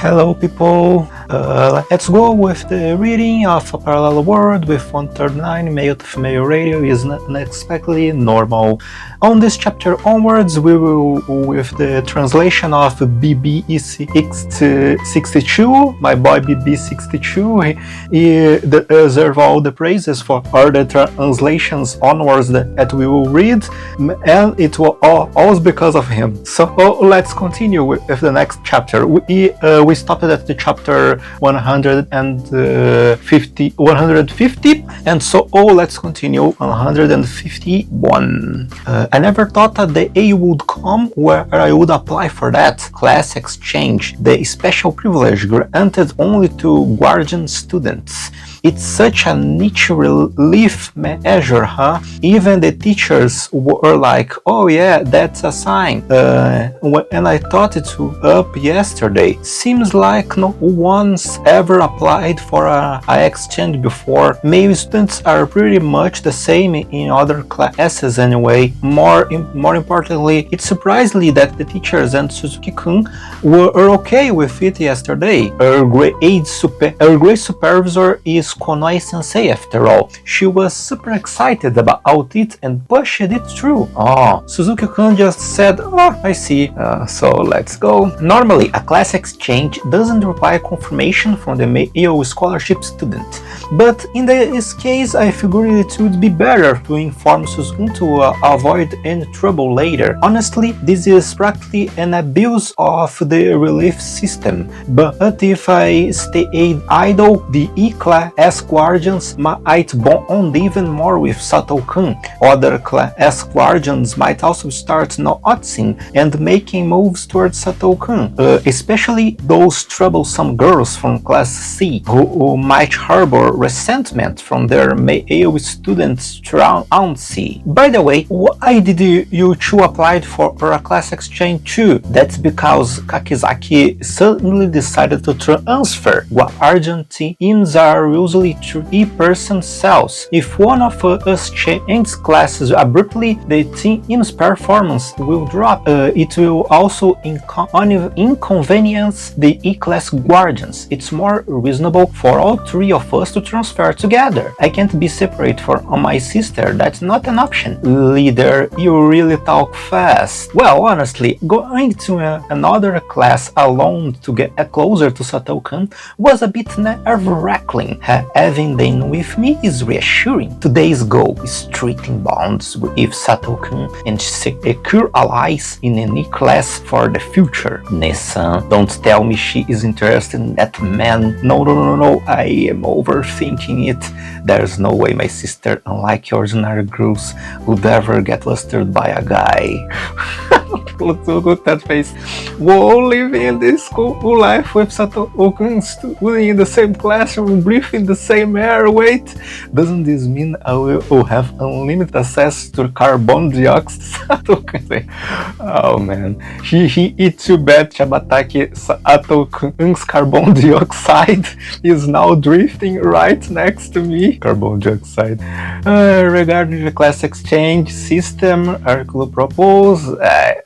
Hello people, let's go with the reading of A Parallel World with 139 male to female radio is unexpectedly normal. On this chapter onwards, we will with the translation of BB62, my boy BB62. He deserves all the praises for all the translations onwards that we will read, and it will all because of him. So let's continue with the next chapter. We stopped at the chapter 150, and so let's continue 151. I never thought that the day would come where I would apply for that class exchange, the special privilege granted only to guardian students. It's such a niche relief measure, huh? Even the teachers were like, oh yeah, that's a sign. And I thought it up yesterday. Seems like no one's ever applied for a exchange before. Male students are pretty much the same in other classes anyway. More importantly, it's surprisingly that the teachers and Suzuki-kun were okay with it yesterday. Our grade supervisor is Konoi Sensei after all. She was super excited about it and pushed it through. Suzuki-kun just said, I see, so let's go. Normally, a class exchange doesn't require confirmation from the male scholarship student, but in this case, I figured it would be better to inform Suzuki to avoid any trouble later. Honestly, this is practically an abuse of the relief system, but if I stayed idle, the E-class guardians might bond even more with Sato-kun. Other class guardians might also start noticing and making moves towards Sato-kun, especially those troublesome girls from Class C who might harbor resentment from their male students around C. By the way, why did you two apply for a class exchange too? That's because Kakizaki suddenly decided to transfer. Guardian teams are usually three-person cells. If one of us changes classes abruptly, the team's performance will drop. It will also inconvenience the E-class guardians. It's more reasonable for all three of us to transfer together. I can't be separate from my sister. That's not an option. Leader, you really talk fast. Well, honestly, going to another class alone to get closer to Sato-kun was a bit nerve-wracking. Having them with me is reassuring. Today's goal is strengthening bonds with Sato-kun and secure allies in any class for the future. Nessan, don't tell me she is interested in that man. No, I am overthinking it. There's no way my sister, unlike ordinary girls, would ever get lusted by a guy. Look at that face. Whoa, living in this school life with Sato-kun studying in the same classroom, breathing the same air. Wait, doesn't this mean I will have unlimited access to carbon dioxide? Oh man, it's too bad Shabataki Sato-kun's carbon dioxide is now drifting right next to me. Carbon dioxide. Regarding the class exchange system, Hercule proposed. I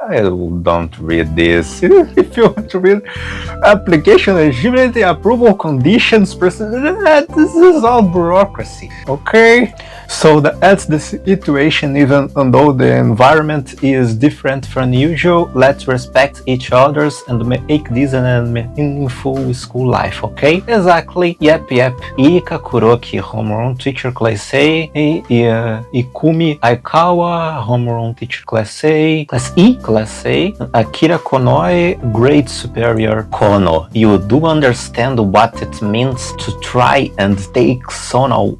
don't read this. If you want to read application eligibility, approval conditions, this is all bureaucracy. Okay? So that's the situation. Even though the environment is different from usual, let's respect each other's and make this a meaningful school life, okay? Exactly. Yep. Ika Kuroki, homeroom teacher class A. Ikumi Aikawa, homeroom teacher class A. Class E, class A. Akira Konoi, grade superior. Kono, you do understand what it means to try and take soul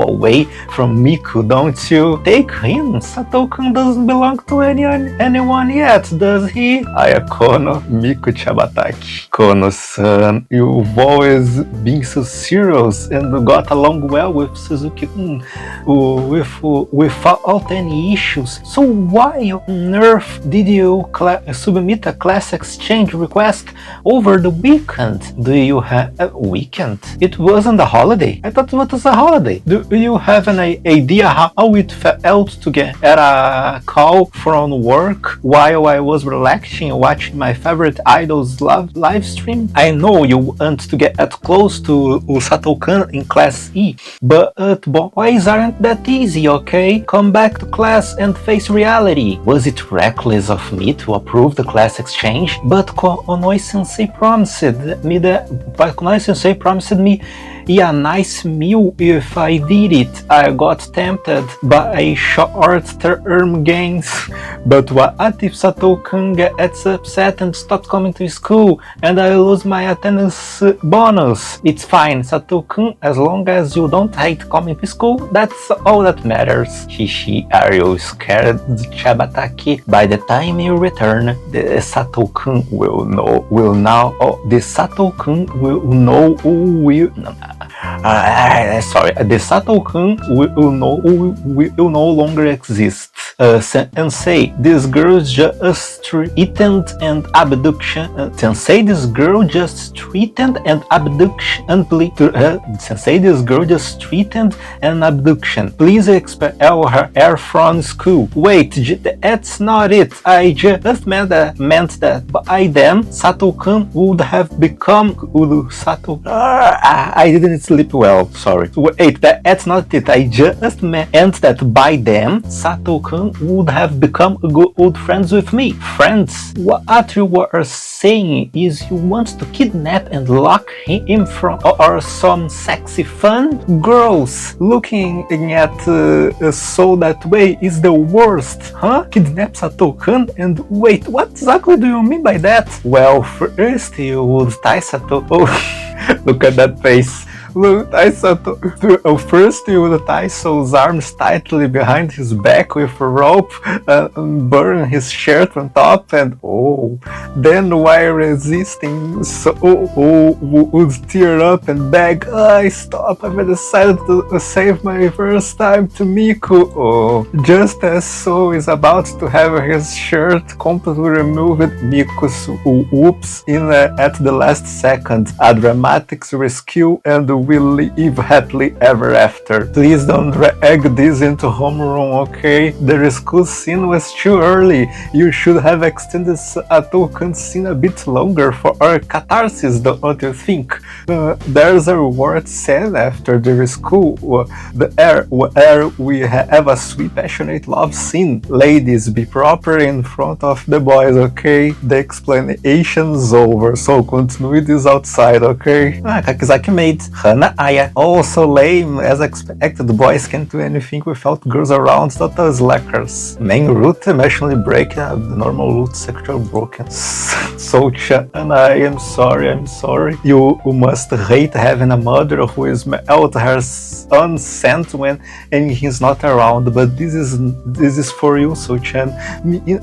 away from Miku, don't you? Take him. Sato-kun doesn't belong to anyone yet, does he? Ayakono, Miku Chabataki. Kono-san, you've always been so serious and got along well with Suzuki-kun without any issues. So why on earth did you submit a class exchange request over the weekend? Do you have a weekend? It wasn't a holiday. I thought it was a holiday. Do you have an idea how it felt to get a call from work while I was relaxing watching my favorite idol's live stream? I know you want to get close to Sato-kan in class E, but boys aren't that easy, okay? Come back to class and face reality. Was it reckless of me to approve the class exchange? But Konoe-sensei promised me a nice meal if I did it. I got tempted by short-term gains. But what if Sato-kan gets upset and stops coming to school and I lose my attendance bonus? It's fine, Sato-kan, as long as you don't hate coming to school, that's all that matters. Shishi, are you scared, Chabataki? By the time you return, the Sato-kan will know the Sato-kan will no longer exist. Sensei, this girl just threatened and abduction. Sensei, this girl just threatened and abduction. Sensei, this girl just threatened an abduction. Please expel her from school. Wait, that's not it. I just meant that by then Sato-kan would have become Sato. I didn't sleep well. Sorry. Wait, that's not it. I just meant that by then Sato-kan would have become good friends with me. Friends? What you were saying is you want to kidnap and lock him from or some sexy fun? Gross. Looking at so that way is the worst. Huh? Kidnap Sato-kan? And wait, what exactly do you mean by that? Well, first you would tie Sato. Oh, look at that face. First you would tie So's arms tightly behind his back with a rope, burn his shirt on top, and then while resisting, So would tear up and beg, stop, I've decided to save my first time to Miku. Just as So is about to have his shirt completely removed, Miku whoops in at the last second. A dramatic rescue, and will live happily ever after. Please don't drag this into homeroom, okay? The school scene was too early. You should have extended Sato-kan scene a bit longer for our catharsis, don't you think? There's a reward scene after the school, where we have a sweet passionate love scene. Ladies, be proper in front of the boys, okay? The explanation's over, so continue this outside, okay? Kakizaki made Hana Aya. Also lame, as expected. Boys can't do anything without girls around, total slackers. Main route emotionally breaking, the normal route sexual broken. So Chan, I am sorry. You must hate having a mother who is out her son scent when and he's not around, but this is for you, So Chan.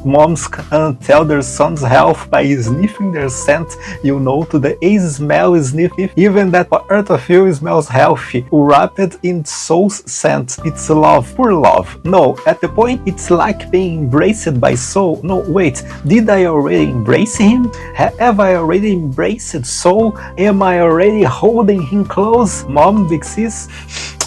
Moms can tell their son's health by sniffing their scent. You know, to the ace smell is sniffing, even that part of you smells healthy, wrapped in Soul's scent. It's love, pure love. No, at the point it's like being embraced by Soul. No, wait, did I already embrace him? Have I already embraced Soul? Am I already holding him close? Mom, big sis?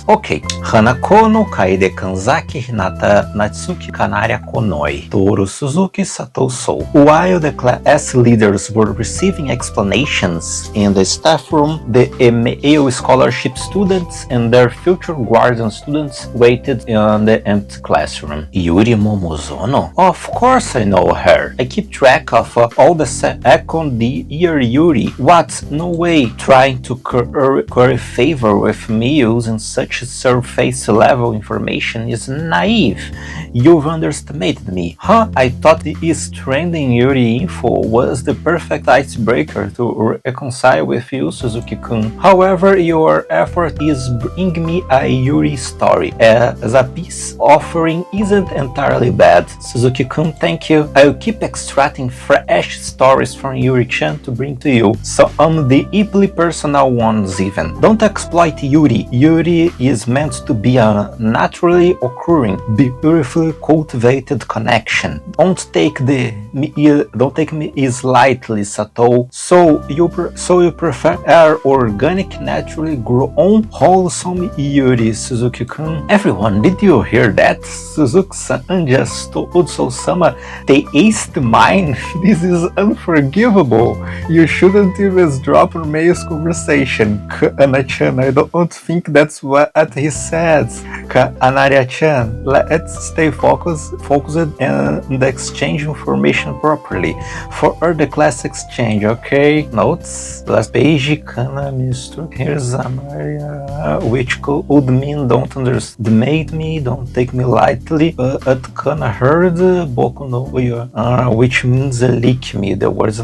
Ok. Hanako no Kaede Kanzaki Hinata Natsuki Kanaria Konoe Toru Suzuki Sato Sou. While the class leaders were receiving explanations in the staff room, the male scholarship students and their future guardian students waited in the empty classroom. Yuri Momozono? Of course I know her. I keep track of all the second year Yuri. What? No way. Trying to curry favor with me using such surface level information is naive. You've underestimated me. I thought this trending Yuri info was the perfect icebreaker to reconcile with you, Suzuki-kun. However, your effort is bringing me a Yuri story. As a peace offering isn't entirely bad. Suzuki-kun, thank you. I'll keep extracting fresh stories from Yuri-chan to bring to you. Some deeply personal ones even. Don't exploit Yuri. Yuri is meant to be a naturally occurring, beautifully cultivated connection. Don't take me slightly, Sato. So you prefer organic, naturally grown, wholesome Yuri, Suzuki-kun. Everyone, did you hear that? Suzuki-san just told Sousama they aced mine. This is unforgivable. You shouldn't eavesdrop on Meio's conversation. Kana-chan, I don't think that's what he said. Anaria-chan, let's stay focused and exchange information properly. For the class exchange, okay? Notes. Last page, Kana mistook. Here's Amaria, which could mean don't underestimate me, don't take me lightly. But Kana heard Boku no Yo, which means lick me. The words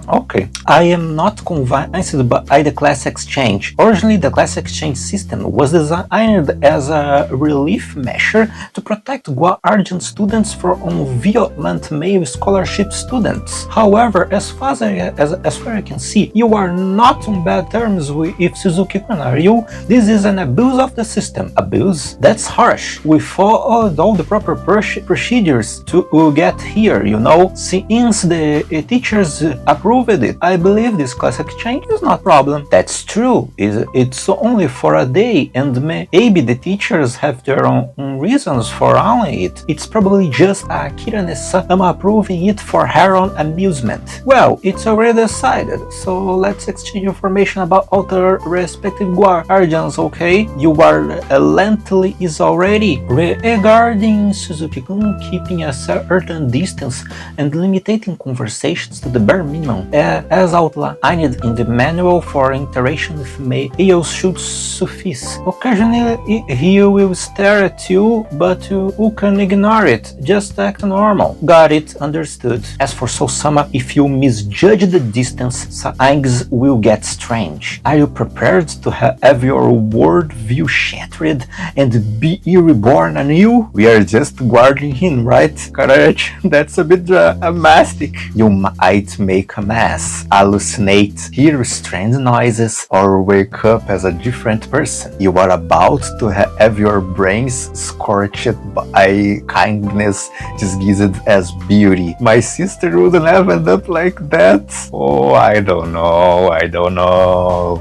okay. I am not convinced by the class exchange. Originally, the class exchange system was designed as a relief measure to protect guardian students from violent male scholarship students. However, as far as I can see, you are not on bad terms with Suzuki-kun, are you? This is an abuse of the system. Abuse? That's harsh. We followed all the proper procedures to get here, you know. Since the teachers approved it, I believe this class exchange is not a problem. That's true. It's only for a day, and maybe the teachers have their own reasons for allowing it. It's probably just Akira-sama approving it for her own amusement. Well, it's already decided, so let's exchange information about all the respective guardians, okay? You are lengthy is already. Regarding Suzuki-kun keeping a certain distance and limiting conversations to the bare minimum, as outlined in the manual for interaction with males should suffice. Occasionally he will stare at you, but you can ignore it. Just act normal. Got it, understood. As for Sousama, if you misjudge the distance, things will get strange. Are you prepared to have your world view shattered and be reborn anew? We are just guarding him, right? Correct. That's a bit dramatic. You might make a mess, hallucinate, hear strange noises, or wake up as a different person. You are about to have your brains scorched by kindness disguised as beauty. My sister wouldn't have ended up like that. Oh, I don't know.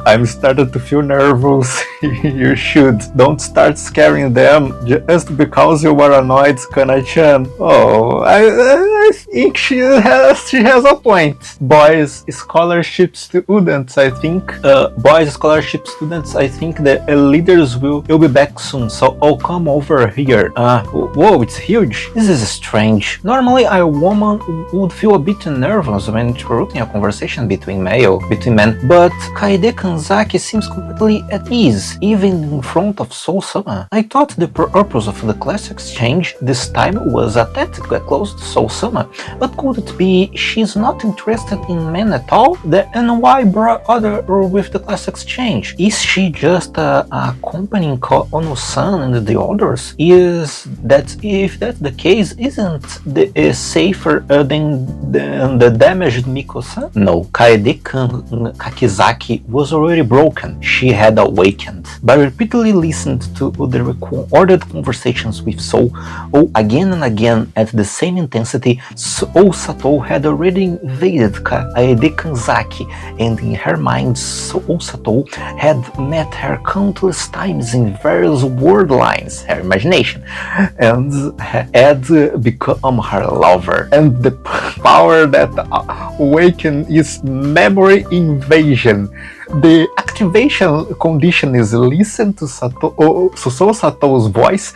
I'm starting to feel nervous. You should. Don't start scaring them just because you are annoyed, Kana-chan. Oh, I think she has a point. Boys scholarship students, I think the leaders will be back soon, so I'll come over here. Whoa, it's huge. This is strange. Normally a woman would feel a bit nervous when interrupting a conversation between men, but Kaede Kanzaki seems completely at ease, even in front of Sousama. I thought the purpose of the class exchange this time was aesthetically close to Sousama, but could it be she's not interested in men at all? Then why bother with the class exchange? Is she just accompanying Ono-san and the others? If that's the case, isn't the safer than the damaged Miko-san? No, Kaede Kakizaki was already broken. She had awakened. By repeatedly listening to the recorded conversations with Sou again and again at the same intensity, Sato had already invaded Kaede Kanzaki, and in her mind Sato had met her countless times in various word lines, her imagination, and had become her lover. And the power that awakened is memory invasion. The activation condition is listen to Sato's voice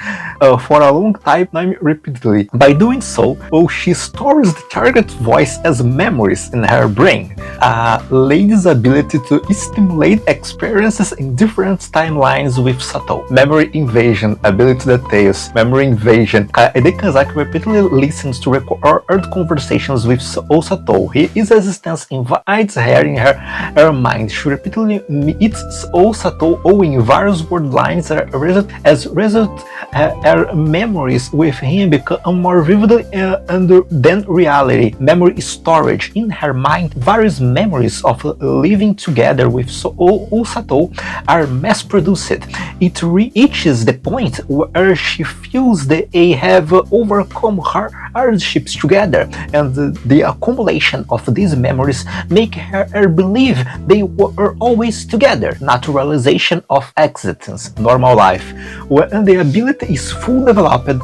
for a long time repeatedly. By doing so, she stores the target voice as memories in her brain. A lady's ability to stimulate experiences in different timelines with Sato. Memory invasion, ability details, memory invasion. Kaede Kanzaki repeatedly listens to record conversations with Sato. His existence invites her in her mind. She repeatedly meets Osato owing various word lines as result her memories with him become more vivid than reality. Memory storage in her mind, various memories of living together with Osato are mass-produced. It reaches the point where she feels they have overcome her hardships together, and the accumulation of these memories make her believe they were always together. Naturalization of existence, normal life. When the ability is fully developed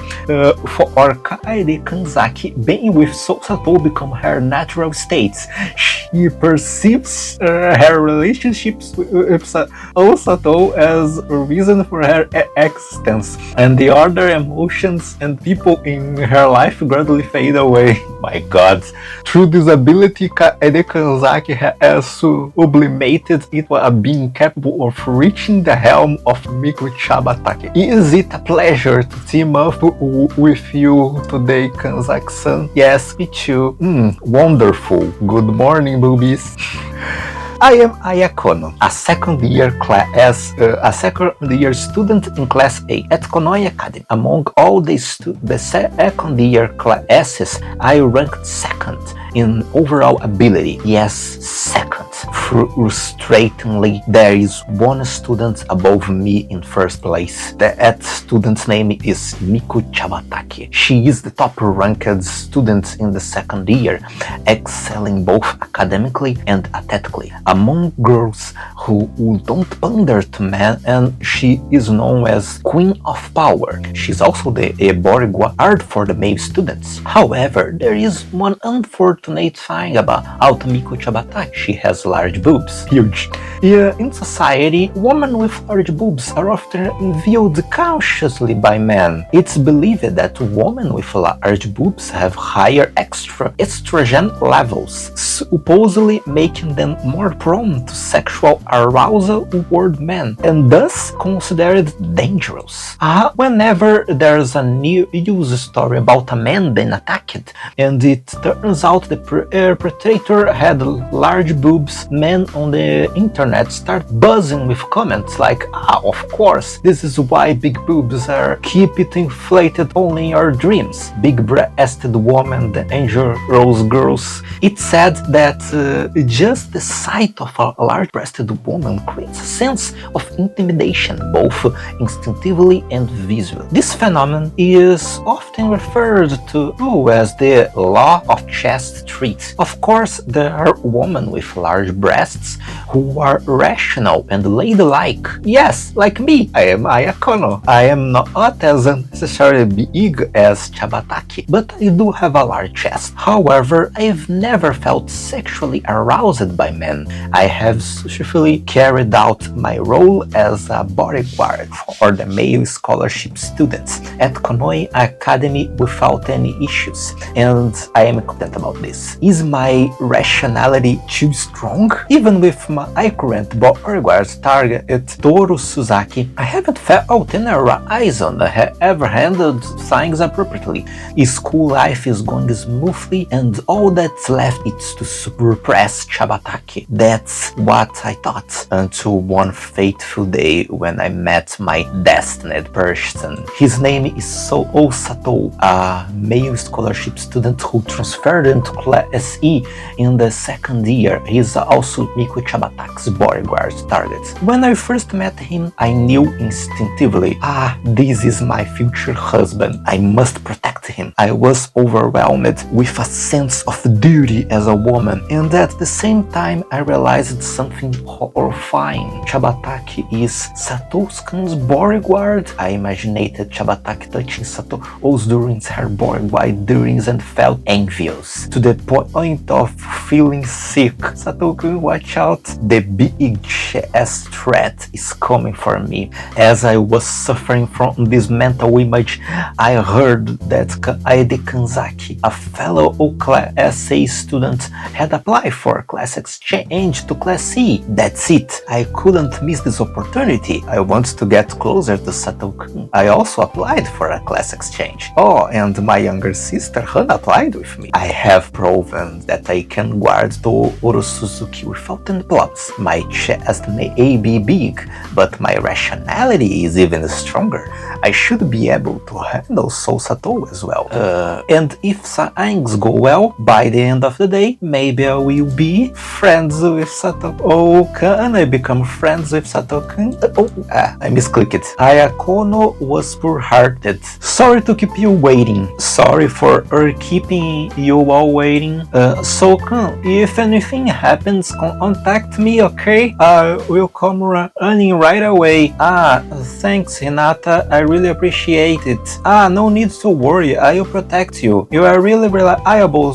for Kaede Kanzaki, being with Osato become her natural states. She perceives her relationships with Osato as a reason for her existence, and the other emotions and people in her life gradually fade away. My God. Through this ability, Kaede Kanzaki has sublimated into a being capable of reaching the helm of Miku Chabataki. Is it a pleasure to team up with you today, Kanzaki-san? Yes, me too. Wonderful. Good morning, boobies. I am Ayakono, a second-year student in Class A at Konoe Academy. Among all the second-year classes, I ranked second in overall ability. Yes, second. Frustratingly, there is one student above me in first place. That student's name is Miku Chabataki. She is the top-ranked student in the second year, excelling both academically and athletically. Among girls who don't pander to men, and she is known as Queen of Power. She's also the bodyguard for the male students. However, there is one unfortunate thing about Miku Chabataki. She has large boobs. Huge. In society, women with large boobs are often viewed consciously by men. It's believed that women with large boobs have higher estrogen levels, supposedly making them more prone to sexual arousal toward men, and thus considered dangerous. Whenever there's a news story about a man being attacked, and it turns out the perpetrator had large boobs, men on the internet start buzzing with comments like, of course, this is why big boobs are keep it inflated only in your dreams. Big-breasted woman, the angel rose girls. It's said that just the sight of a large-breasted woman creates a sense of intimidation, both instinctively and visually. This phenomenon is often referred to as the law of chest treat. Of course, there are women with large breasts who are rational and ladylike. Yes, like me, I am Ayakono. I am not as unnecessarily big as Chabataki, but I do have a large chest. However, I've never felt sexually aroused by men. I have successfully carried out my role as a bodyguard for the male scholarship students at Konoe Academy without any issues, and I am content about this. Is my rationality too strong? Even with my current bodyguard target Toru Suzaki, I haven't felt any horizon. I have ever handled things appropriately. School life is going smoothly, and all that's left is to suppress Chabataki. That's what I thought, until one fateful day when I met my destined person. His name is Osato, a male scholarship student who transferred into Class E in the second year. He's also Miku Chabataki's bodyguard target. When I first met him, I knew instinctively, this is my future husband. I must protect him. I was overwhelmed with a sense of duty as a woman, and at the same time I realized something horrifying. Chabataki is Sato's bodyguard. I imagined Chabataki touching Sato's during her bodyguard duties and felt envious, to the point of feeling sick. Sato-kun, watch out, the big chest threat is coming for me. As I was suffering from this mental image, I heard that Kaede Kanzaki, a fellow Class A student, had applied for a class exchange to Class C. That's it. I couldn't miss this opportunity. I want to get closer to Sato-kun. I also applied for a class exchange. Oh, and my younger sister Hana applied with me. I have proven that I can guard Toru Suzuki without any problem. bounce. My chest may be big, but my rationality is even stronger. I should be able to handle Sou Satou as well. And if things go well, by the end of the day, maybe I will be friends with Satou. Oh, can I become friends with Satou-kun? I misclicked it. Ayakono was poor-hearted. Sorry to keep you waiting. Sorry for keeping you all waiting. So-kun, if anything happens, contact me, okay? I will come running right away. Thanks, Hinata. I really appreciate it. No need to worry. I will protect you. You are really reliable,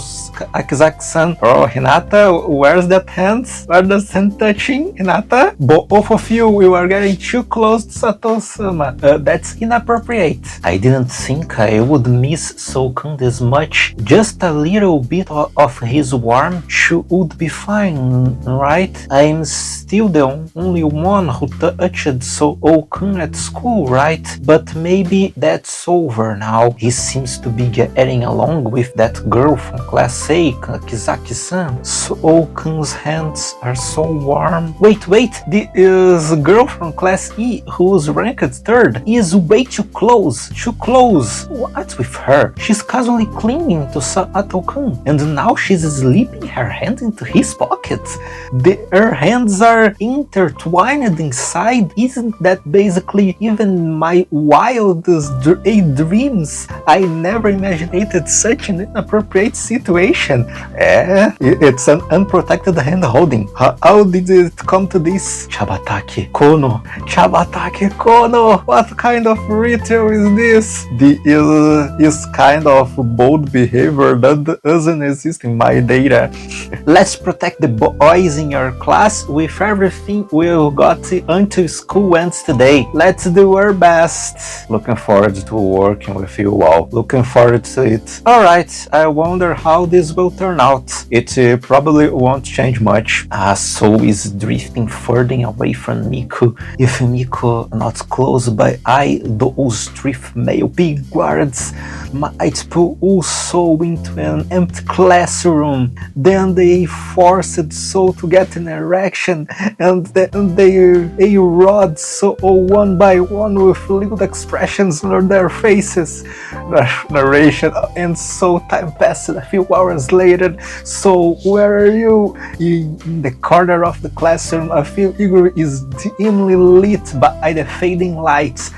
Akizaki-san. Oh, Hinata, where's that hand? Where's the hand touching, Hinata? Both of you are getting too close to Satou-sama. That's inappropriate. I didn't think I would miss So-kun this much. Just a little bit of his warmth would be fine, right? I'm still the only one who touched So-kun at school, right? But maybe that's over now. He seems to be getting along with that girl from Class A, Kizaki-san. So-kun's hands are so warm. Wait, this girl from Class E, who's ranked 3rd, is way too close. What's with her? She's casually clinging to Satou-kun, and now she's slipping her hand into his pocket. Her hands are intertwined inside. Isn't that basically even my wildest dreams? I never imagined such an inappropriate situation. It's an unprotected hand holding. How did it come to this? Chabatake Kono. What kind of ritual is this? This kind of bold behavior that doesn't exist in my data. Let's protect the boys in your class with everything we've got until school ends today. Let's do our best. Looking forward to working with you all. Looking forward to it. Alright, I wonder how this will turn out. It probably won't change much. Sou is drifting further away from Miku. If Miku not close by eye, those 3 male big guards might pull Sou into an empty classroom. Then they forced Sou to get an erection, and then they rod Sou one by one with little expressions on their faces. Narration ends. So time passed. A few hours later, So where are you? In the corner of the classroom, a figure is dimly lit by the fading lights.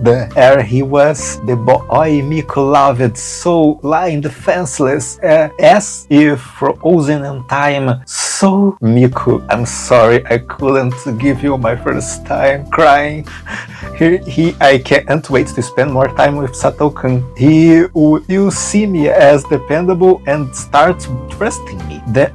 There he was, the boy Miku loved, so lying defenseless, as if frozen in time. So, Miku, I'm sorry I couldn't give you my first time crying. I can't wait to spend more time with Satou-kun. He will see me as dependable and start trusting me. Then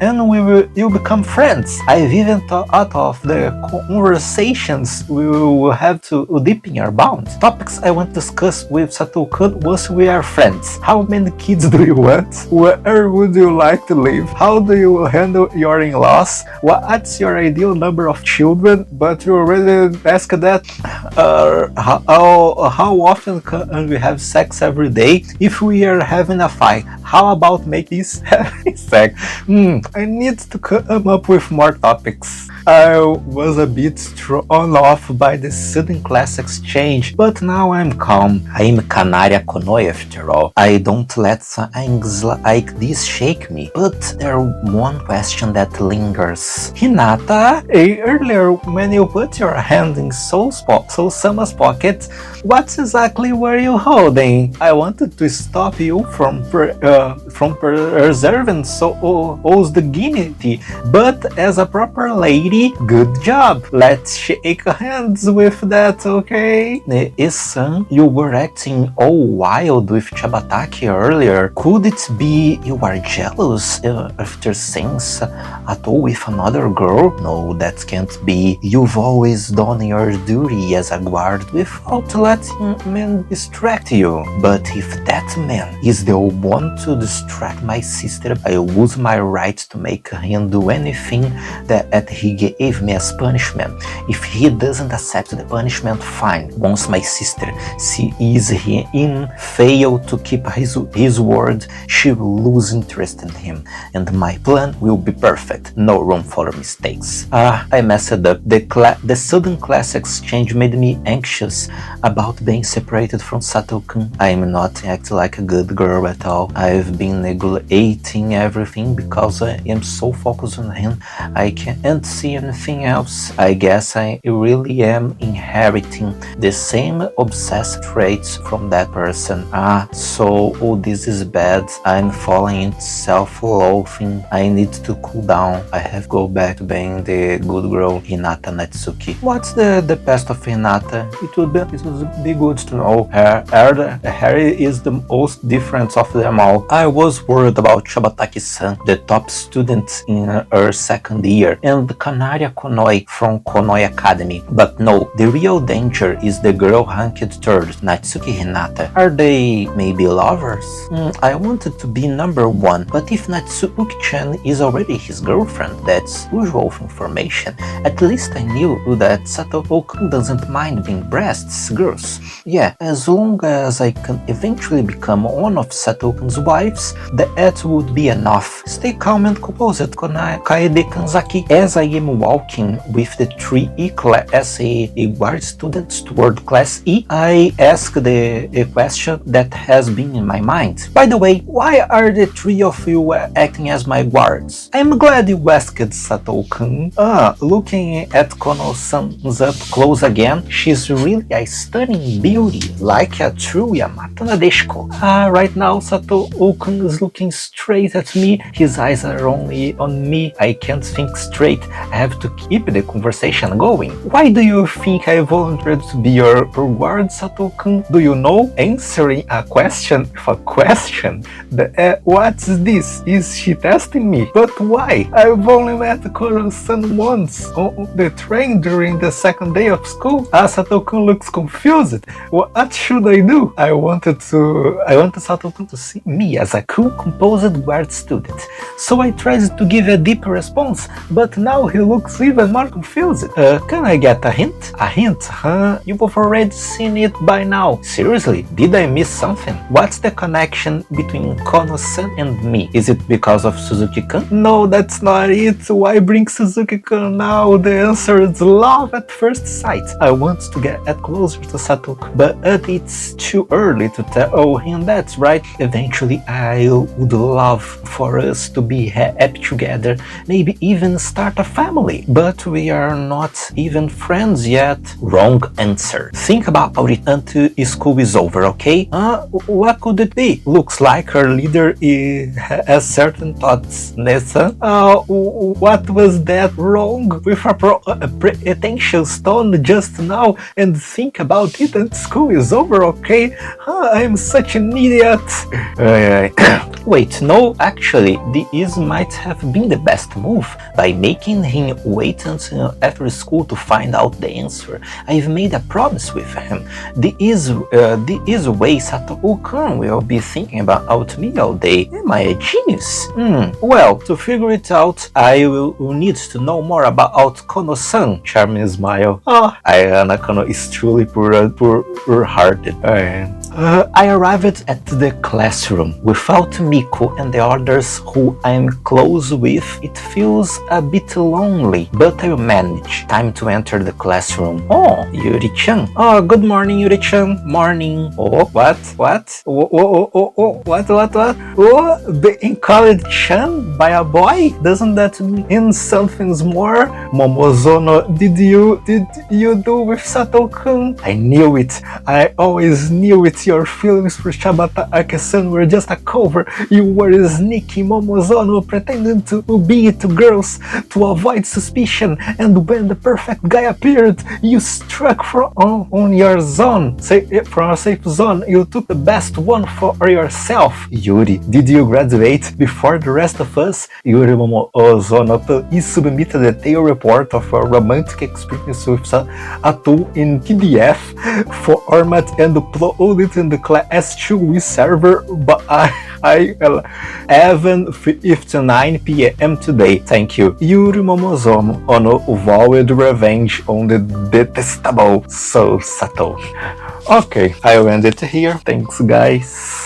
you'll become friends. I've even thought of the conversations we will have to deepen our bond. Topics I want to discuss with Satou-kun once we are friends. How many kids do you want? Where would you like to live? How do you handle your in-laws? What's your ideal number of children? But you already asked that. How often can we have sex every day? If we are having a fight, how about making sex? I need to come up with more topics. I was a bit thrown off by the sudden class exchange, but now I'm calm. I'm Canaria Konoe after all. I don't let things like this shake me. But there's one question that lingers. Hinata, earlier when you put your hand in Sou-sama's pocket, what exactly were you holding? I wanted to stop you from preserving Sou's dignity, but as a proper lady, good job. Let's shake hands with that, okay? Isan, you were acting all wild with Chabatake earlier. Could it be you are jealous after seeing Satou with another girl? No, that can't be. You've always done your duty as a guard without letting men distract you. But if that man is the one to distract my sister, I lose my right to make him do anything that he gave me as punishment. If he doesn't accept the punishment, fine. Once my sister sees him fail to keep his word, she will lose interest in him, and my plan will be perfect. No room for mistakes. I messed up. The sudden class exchange made me anxious about being separated from Sato-kun. I'm not acting like a good girl at all. I've been neglecting everything because I am so focused on him. I can't see anything else. I guess I really am inheriting the same obsessive traits from that person. So this is bad. I'm falling into self-loathing. I need to cool down. I have to go back to being the good girl Hinata Natsuki. What's the past of Hinata? It would be good to know. Harry is the most different of them all. I was worried about Shibataki-san, the top student in her second year, and Kanaria Konoi from Konoi Academy. But no, the real danger is the girl ranked third, Natsuki Hinata. Are they maybe lovers? I wanted to be number one, but if Natsuki-chan is already his girlfriend, that's usual information. At least I knew that Sato-kun doesn't mind being breasts girls. Yeah, as long as I can eventually become one of Sato-kun's wives, that would be enough. Stay calm and composed, Kaede Kanzaki. As I am walking with the 3E class A guard students toward Class E, I ask a question that has been in my mind. By the way, why are the three of you acting as my guards? I'm glad you asked, Sato-kun. Looking at Kono-san's up close again, she's really a stunning beauty, like a true Yamato Nadeshiko. Right now Sato-kun is looking straight at me. His eyes are only on me. I can't think straight. I have to keep the conversation going. Why do you think I volunteered to be your guard, Sato-kun? Do you know? Answering a question with a question? What's this? Is she testing me? But why? I've only met Kono-san once on the train during the second day of school. Sato-kun looks confused. What should I do? I wanted Sato-kun to see me as a cool, composed guard student. So I tried to give a deep response, but now he looks even more confused. Can I get a hint? A hint, huh? You've already seen it by now. Seriously, did I miss something? What's the connection between Kono-san and me? Is it because of Suzuki-kun? No, that's not it. Why bring Suzuki-kun now? The answer is love at first sight. I want to get closer to Sato-kun, but it's too early to tell him that, right? Eventually, I would love for us to be happy together, maybe even start a family, but we are not even friends yet. Wrong answer. Think about it until school is over, okay? What could it be? Looks like our leader has certain thoughts, Nessa. What was that wrong with a pretentious tone just now? And think about it and school is over, okay? I'm such an idiot. Wait, no, actually, this might have been the best move. By making him wait until after school to find out the answer, I've made a promise with him. This way Sato-kun will be thinking about me all day. Am I a genius? Well, to figure it out, I will need to know more about Kono-san. Charming smile. Ayana Kono is truly poor-hearted. I arrived at the classroom without Miko and the others who I'm close with. It feels a bit lonely, but I will manage. Time to enter the classroom. Oh, Yuri-chan. Oh, good morning, Yuri-chan. Morning. Oh, what? What? What? Oh, being called Chan by a boy? Doesn't that mean something's more? Momozono, did you do with Sato-kun? I knew it. I always knew it. Your feelings for Shibataki-san were just a cover. You were sneaky Momozono, pretending to be to girls to avoid suspicion, and when the perfect guy appeared, you struck on your zone. From a safe zone, you took the best one for yourself. Yuri, did you graduate before the rest of us? Yuri Momozono submitted a detailed report of a romantic experience with Atu in PDF format and uploaded in the class 2 server, but I 11:59 p.m. today. Thank you. Yuri Momozono on vowed revenge on the detestable Soul Sato. Okay, I'll end it here. Thanks, guys.